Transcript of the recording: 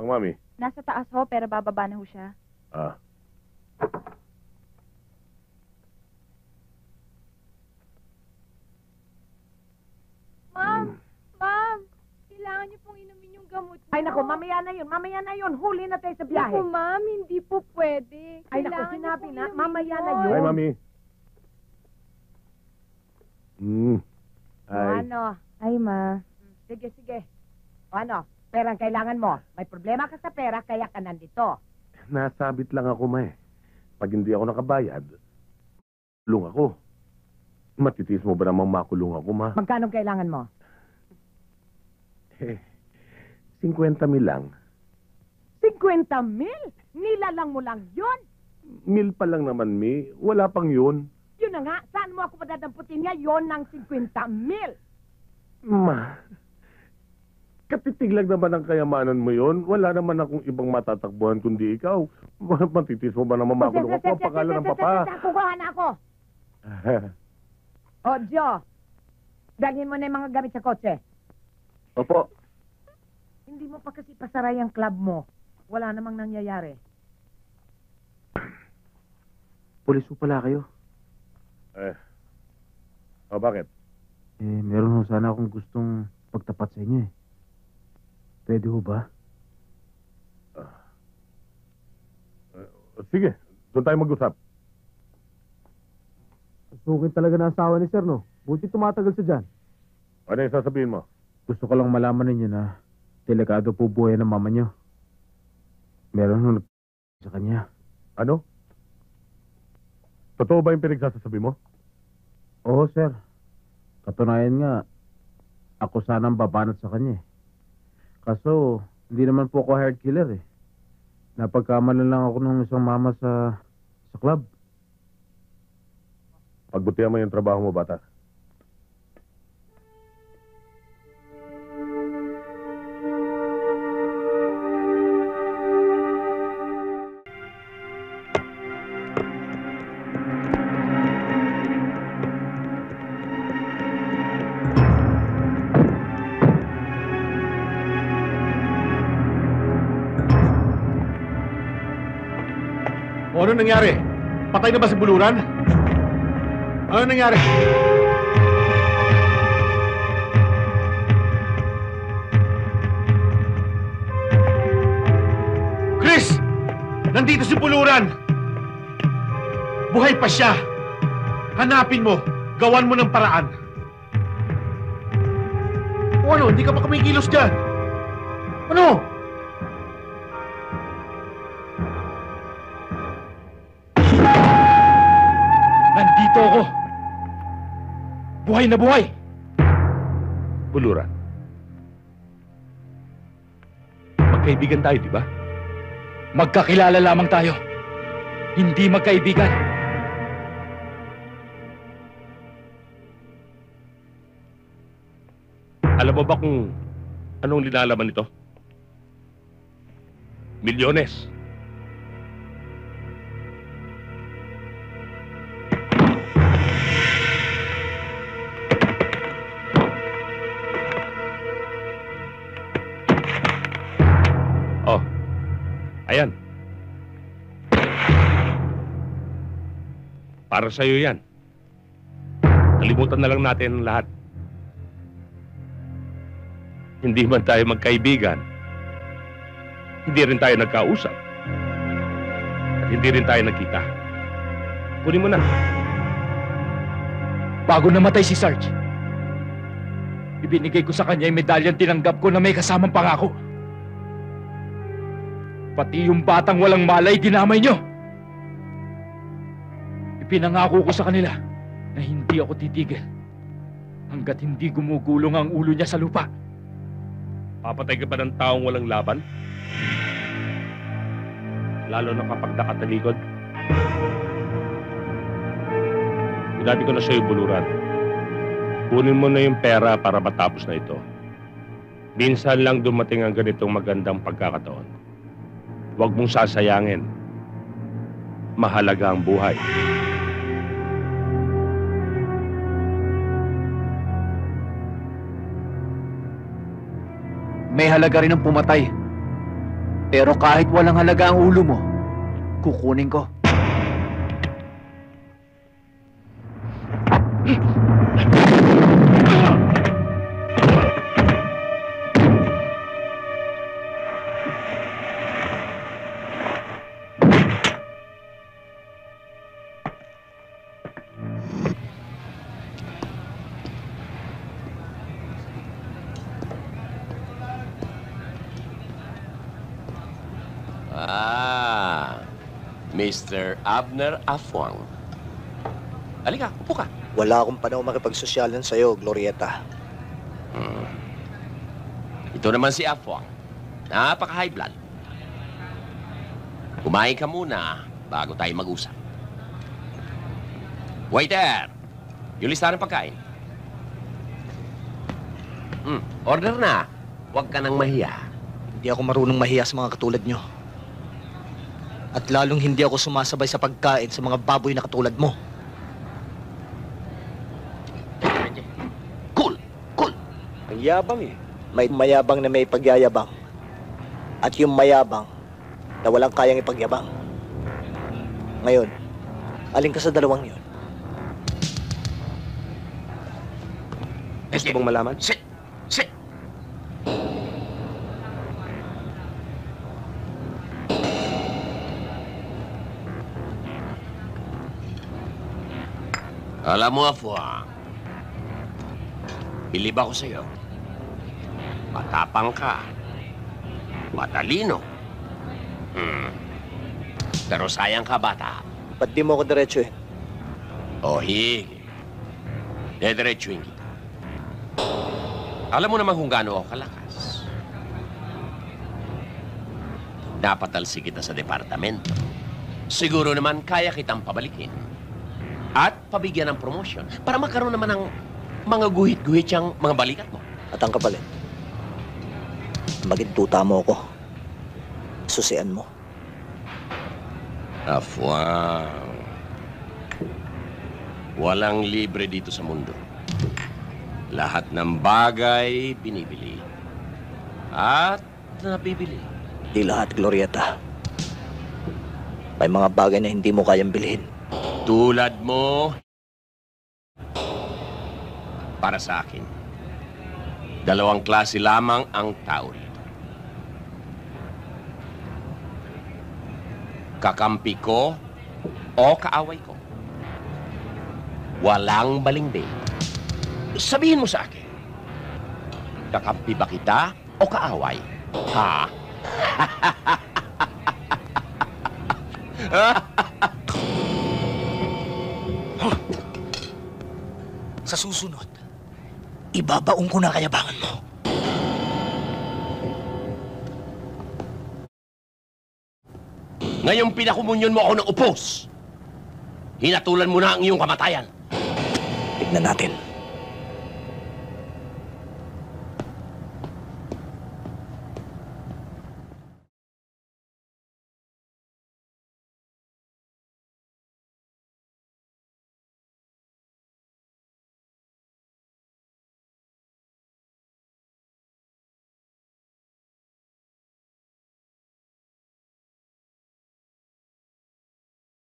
Ang mami? Nasa taas ho, pero bababa na ho siya. Ah. Ma'am! Ma'am! Kailangan niyo pong inumin yung gamot niyo. Ay, naku, mamaya na yun. Huli na tayo sa biyahe. Naku, ma'am, hindi po pwede. Ay, naku, Kailangan niyo sinabi pong na, inumin mamaya na yun. yun. Ay, mami. O, Ay. ano? Ay, ma. Sige, sige. O, ano? Perang kailangan mo. May problema ka sa pera, kaya ka nandito. Nasabit lang ako, ma eh. Pag hindi ako nakabayad, kulong ako. Matitiis mo ba namang makulong ako, ma? Magkano kailangan mo? Eh, 50,000 lang. 50,000? Nilalang mo lang yun? Mil pa lang naman, mi. Wala pang yun. Yun na nga, saan mo ako madadamputin niya? Yon ng 50,000. Ma, katitig lang naman ang kayamanan mo yon. Wala naman akong ibang matatakbuhan kundi ikaw. Matitis mo ba naman makulong ako? Pakala ng papa. Kukuha na ako. O, Joe. Dalhin mo na yung mga gamit sa kotse. Opo. Hindi mo pa kasi pasaray ang club mo. Wala namang nangyayari. Pulis po pala kayo. Bakit? Meron ho sana akong gustong pagtapat sa inyo eh. Pwede ho ba? Sige, doon tayo mag-usap. Sungkin talaga na asawa ni Sir, no? Buti tumatagal siya dyan. Ano yung sasabihin mo? Gusto ko lang malaman ninyo na delikado po buhay ng mama nyo. Meron ho sa kanya. Ano? Totoo ba yung pinagsasasabi mo? Oo, Sir. Katunayan nga, ako sanang babanat sa kanya eh. Kaso, hindi naman po ako hired killer eh. Napagkamalan lang ako ng isang mama sa club. Pagbutihan mo yung trabaho mo, bata. O ano nangyari? Patay na ba si Buluran? Ano nangyari? Chris! Nandito si Buluran! Buhay pa siya! Hanapin mo! Gawan mo ng paraan! O ano? Hindi ka pa kumikilos dyan? Ano? Nandito ako. Buhay na buhay. Buluran. Magkaibigan tayo, di ba? Magkakilala lamang tayo. Hindi magkaibigan. Alam mo ba kung anong linalaman nito? Milyones. Oh, ayan. Para sa'yo yan. Kalimutan na lang natin ang lahat. Hindi man tayo magkaibigan, hindi rin tayo nagkausap, at hindi rin tayo nagkita. Kunin mo na. Bago namatay si Sarge, ibinigay ko sa kanya yung medalyang tinanggap ko na may kasamang pangako. Pati yung batang walang malay, dinamay nyo. Ipinangako ko sa kanila na hindi ako titigil hanggat hindi gumugulong ang ulo niya sa lupa. Papatay ka ba ng taong walang laban? Lalo na kapag nakatalikod? Sinabi ko na sa'yo, Buluran. Kunin mo na yung pera para matapos na ito. Minsan lang dumating ang ganitong magandang pagkakataon. Huwag mong sasayangin. Mahalaga ang buhay. May halaga rin ang pumatay Pero kahit walang halaga ang ulo mo, kukunin ko. Mr. Abner Afwang. Halika, upo ka. Wala akong panahon makipagsosyalan sa'yo, Glorieta. Ito naman si Afwang. Napaka-high blood. Kumain ka muna bago tayo mag-usap. Waiter! Yung listahan ng pagkain. Order na. Huwag ka nang mahiya. Hindi ako marunong mahiya sa mga katulad nyo. At lalong hindi ako sumasabay sa pagkain sa mga baboy na katulad mo. Cool! Cool! Ang yabang eh. May mayabang na may pagyayabang. At yung mayabang na walang kayang ipagyabang. Ngayon, alin ka sa dalawang yun? Gusto bang malaman? Sit! Sit! Alam mo, Afwang, bilib ako sa'yo. Matapang ka. Matalino. Pero sayang ka, bata. Ba't di mo ako diretsuhin? O, hige. Dediretsuhin kita. Alam mo naman kung gaano ako kalakas. Napatalsi kita sa departamento. Siguro naman kaya kitang pabalikin. At pabigyan ng promotion para magkaroon naman ng mga guhit-guhit siyang mga balikat mo. At ang kapalit, magintuta mo ako. Susian mo. Afwang. Walang libre dito sa mundo. Lahat ng bagay binibili. At nabibili. Di lahat, Glorieta. May mga bagay na hindi mo kayang bilhin. Tulad mo, para sa akin, dalawang klase lamang ang tao rito. Kakampi ko o kaaway ko. Walang balimbing. Sabihin mo sa akin, kakampi ba kita o kaaway? Ha? Sa susunod, ibabaong ko na kayabangan mo. Ngayong pinakumunyon mo ako ng upos, hinatulan mo na ang iyong kamatayan. Tignan natin.